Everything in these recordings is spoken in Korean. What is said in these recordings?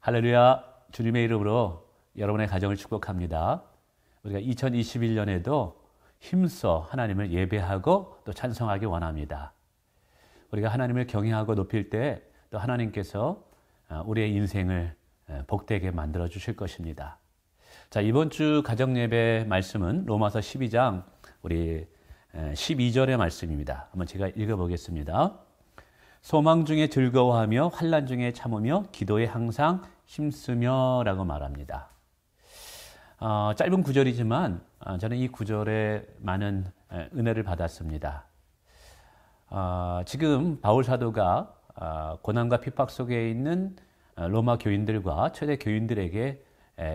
할렐루야, 주님의 이름으로 여러분의 가정을 축복합니다. 우리가 2021년에도 힘써 하나님을 예배하고 또 찬송하기 원합니다. 우리가 하나님을 경외하고 높일 때 또 하나님께서 우리의 인생을 복되게 만들어 주실 것입니다. 자, 이번 주 가정 예배 말씀은 로마서 12장 우리 12절의 말씀입니다. 한번 제가 읽어보겠습니다. 소망 중에 즐거워하며 환난 중에 참으며 기도에 항상 힘쓰며 라고 말합니다. 짧은 구절이지만 저는 이 구절에 많은 은혜를 받았습니다. 지금 바울 사도가 고난과 핍박 속에 있는 로마 교인들과 초대 교인들에게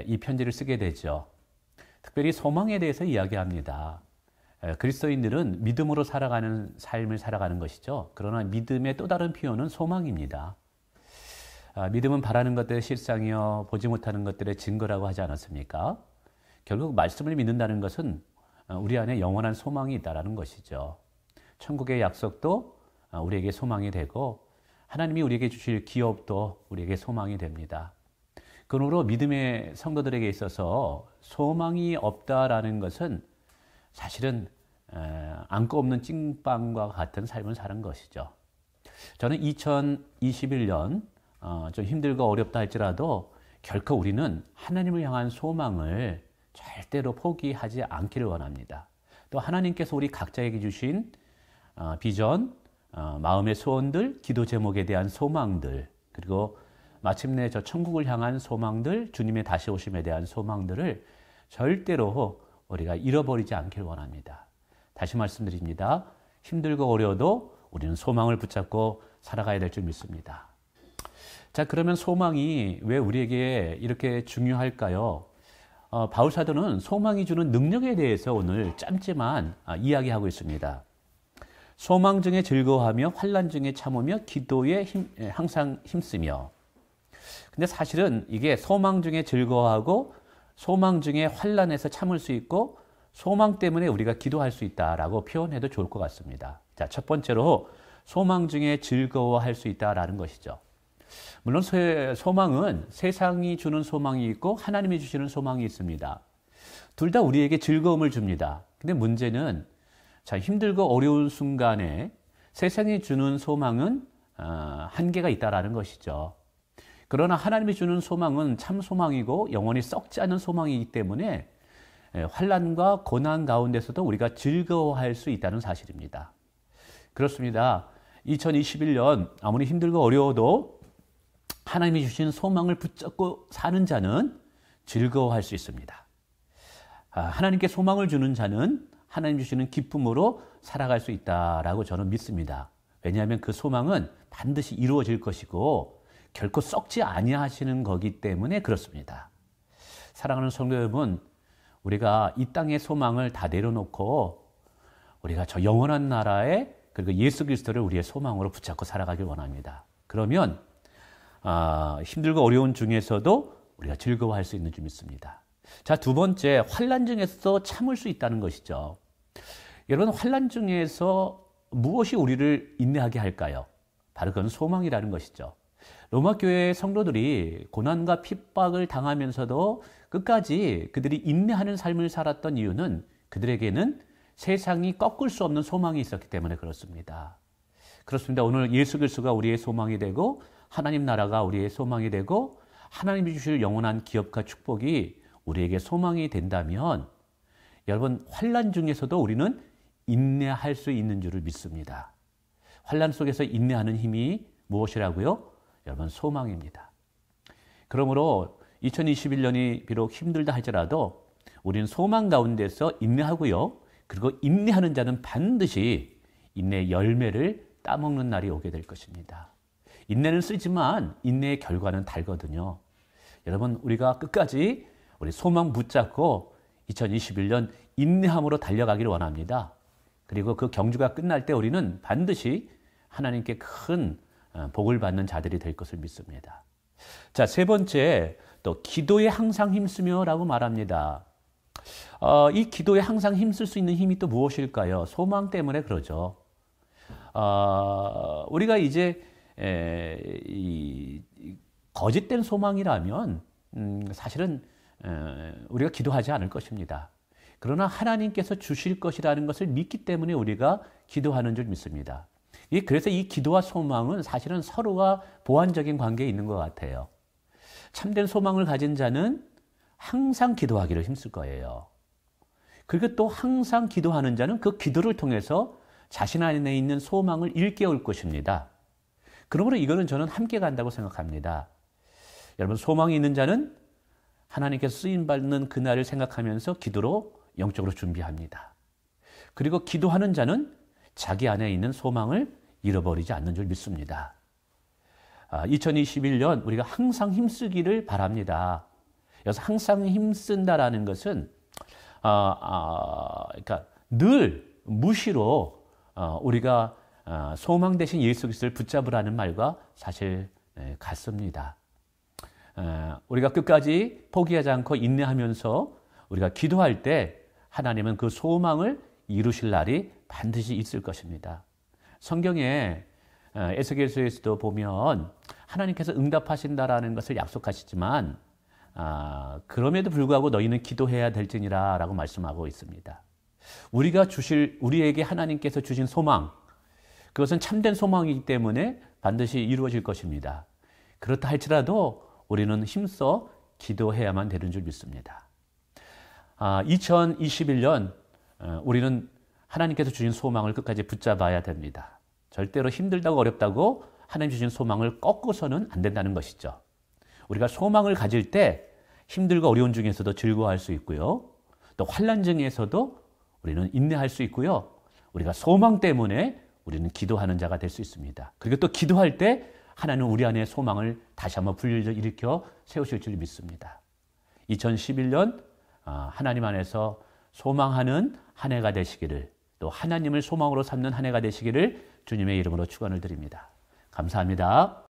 이 편지를 쓰게 되죠. 특별히 소망에 대해서 이야기합니다. 그리스도인들은 믿음으로 살아가는 삶을 살아가는 것이죠. 그러나 믿음의 또 다른 표현은 소망입니다. 믿음은 바라는 것들의 실상이요 보지 못하는 것들의 증거라고 하지 않았습니까? 결국 말씀을 믿는다는 것은 우리 안에 영원한 소망이 있다는 것이죠. 천국의 약속도 우리에게 소망이 되고 하나님이 우리에게 주실 기업도 우리에게 소망이 됩니다. 그러므로 믿음의 성도들에게 있어서 소망이 없다라는 것은 사실은 안고 없는 찐빵과 같은 삶을 사는 것이죠. 저는 2021년 좀 힘들고 어렵다 할지라도 결코 우리는 하나님을 향한 소망을 절대로 포기하지 않기를 원합니다. 또 하나님께서 우리 각자에게 주신 비전, 마음의 소원들, 기도 제목에 대한 소망들, 그리고 마침내 저 천국을 향한 소망들, 주님의 다시 오심에 대한 소망들을 절대로 우리가 잃어버리지 않기를 원합니다. 다시 말씀드립니다. 힘들고 어려워도 우리는 소망을 붙잡고 살아가야 될 줄 믿습니다. 자, 그러면 소망이 왜 우리에게 이렇게 중요할까요? 바울 사도는 소망이 주는 능력에 대해서 오늘 짧지만 이야기하고 있습니다. 소망 중에 즐거워하며 환난 중에 참으며 기도에 항상 힘쓰며. 근데 사실은 이게 소망 중에 즐거워하고 소망 중에 환난에서 참을 수 있고 소망 때문에 우리가 기도할 수 있다라고 표현해도 좋을 것 같습니다. 자, 첫 번째로 소망 중에 즐거워할 수 있다라는 것이죠. 물론 소망은 세상이 주는 소망이 있고 하나님이 주시는 소망이 있습니다. 둘 다 우리에게 즐거움을 줍니다. 근데 문제는 자, 힘들고 어려운 순간에 세상이 주는 소망은 한계가 있다라는 것이죠. 그러나 하나님이 주는 소망은 참 소망이고 영원히 썩지 않는 소망이기 때문에 환난과 고난 가운데서도 우리가 즐거워할 수 있다는 사실입니다. 그렇습니다. 2021년 아무리 힘들고 어려워도 하나님이 주신 소망을 붙잡고 사는 자는 즐거워할 수 있습니다. 하나님께 소망을 주는 자는 하나님 주시는 기쁨으로 살아갈 수 있다라고 저는 믿습니다. 왜냐하면 그 소망은 반드시 이루어질 것이고 결코 썩지 아니하시는 거기 때문에 그렇습니다. 사랑하는 성도 여러분, 우리가 이 땅의 소망을 다 내려놓고 우리가 저 영원한 나라에 그리고 예수 그리스도를 우리의 소망으로 붙잡고 살아가길 원합니다. 그러면 힘들고 어려운 중에서도 우리가 즐거워할 수 있는 줄 믿습니다. 자, 두 번째, 환난 중에서 참을 수 있다는 것이죠. 여러분, 환난 중에서 무엇이 우리를 인내하게 할까요? 바로 그건 소망이라는 것이죠. 로마 교회의 성도들이 고난과 핍박을 당하면서도 끝까지 그들이 인내하는 삶을 살았던 이유는 그들에게는 세상이 꺾을 수 없는 소망이 있었기 때문에 그렇습니다. 그렇습니다. 오늘 예수 그리스도가 우리의 소망이 되고 하나님 나라가 우리의 소망이 되고 하나님이 주실 영원한 기업과 축복이 우리에게 소망이 된다면 여러분, 환난 중에서도 우리는 인내할 수 있는 줄을 믿습니다. 환난 속에서 인내하는 힘이 무엇이라고요? 여러분, 소망입니다. 그러므로 2021년이 비록 힘들다 할지라도 우리는 소망 가운데서 인내하고요. 그리고 인내하는 자는 반드시 인내의 열매를 따먹는 날이 오게 될 것입니다. 인내는 쓰지만 인내의 결과는 달거든요. 여러분, 우리가 끝까지 우리 소망 붙잡고 2021년 인내함으로 달려가기를 원합니다. 그리고 그 경주가 끝날 때 우리는 반드시 하나님께 큰 복을 받는 자들이 될 것을 믿습니다. 자, 세 번째, 또 기도에 항상 힘쓰며 라고 말합니다. 이 기도에 항상 힘쓸 수 있는 힘이 또 무엇일까요? 소망 때문에 그러죠. 우리가 이제 거짓된 소망이라면 사실은 우리가 기도하지 않을 것입니다. 그러나 하나님께서 주실 것이라는 것을 믿기 때문에 우리가 기도하는 줄 믿습니다. 그래서 이 기도와 소망은 사실은 서로가 보완적인 관계에 있는 것 같아요. 참된 소망을 가진 자는 항상 기도하기를 힘쓸 거예요. 그리고 또 항상 기도하는 자는 그 기도를 통해서 자신 안에 있는 소망을 일깨울 것입니다. 그러므로 이거는 저는 함께 간다고 생각합니다. 여러분, 소망이 있는 자는 하나님께서 쓰임받는 그날을 생각하면서 기도로 영적으로 준비합니다. 그리고 기도하는 자는 자기 안에 있는 소망을 잃어버리지 않는 줄 믿습니다. 2021년 우리가 항상 힘쓰기를 바랍니다. 여기서 항상 힘쓴다라는 것은 그러니까 늘 무시로 우리가 소망 대신 예수 그리스도를 붙잡으라는 말과 사실 같습니다. 우리가 끝까지 포기하지 않고 인내하면서 우리가 기도할 때 하나님은 그 소망을 이루실 날이 반드시 있을 것입니다. 성경에 에스겔서에서도 보면 하나님께서 응답하신다라는 것을 약속하시지만 그럼에도 불구하고 너희는 기도해야 될지니라 라고 말씀하고 있습니다. 우리에게 하나님께서 주신 소망, 그것은 참된 소망이기 때문에 반드시 이루어질 것입니다. 그렇다 할지라도 우리는 힘써 기도해야만 되는 줄 믿습니다. 2021년 우리는 하나님께서 주신 소망을 끝까지 붙잡아야 됩니다. 절대로 힘들다고 어렵다고 하나님 주신 소망을 꺾고서는 안 된다는 것이죠. 우리가 소망을 가질 때 힘들고 어려운 중에서도 즐거워할 수 있고요. 또 환난 중에서도 우리는 인내할 수 있고요. 우리가 소망 때문에 우리는 기도하는 자가 될 수 있습니다. 그리고 또 기도할 때 하나님은 우리 안에 소망을 다시 한번 불러일으켜 세우실 줄 믿습니다. 2011년 하나님 안에서 소망하는 한 해가 되시기를, 또 하나님을 소망으로 삼는 한 해가 되시기를 주님의 이름으로 축원을 드립니다. 감사합니다.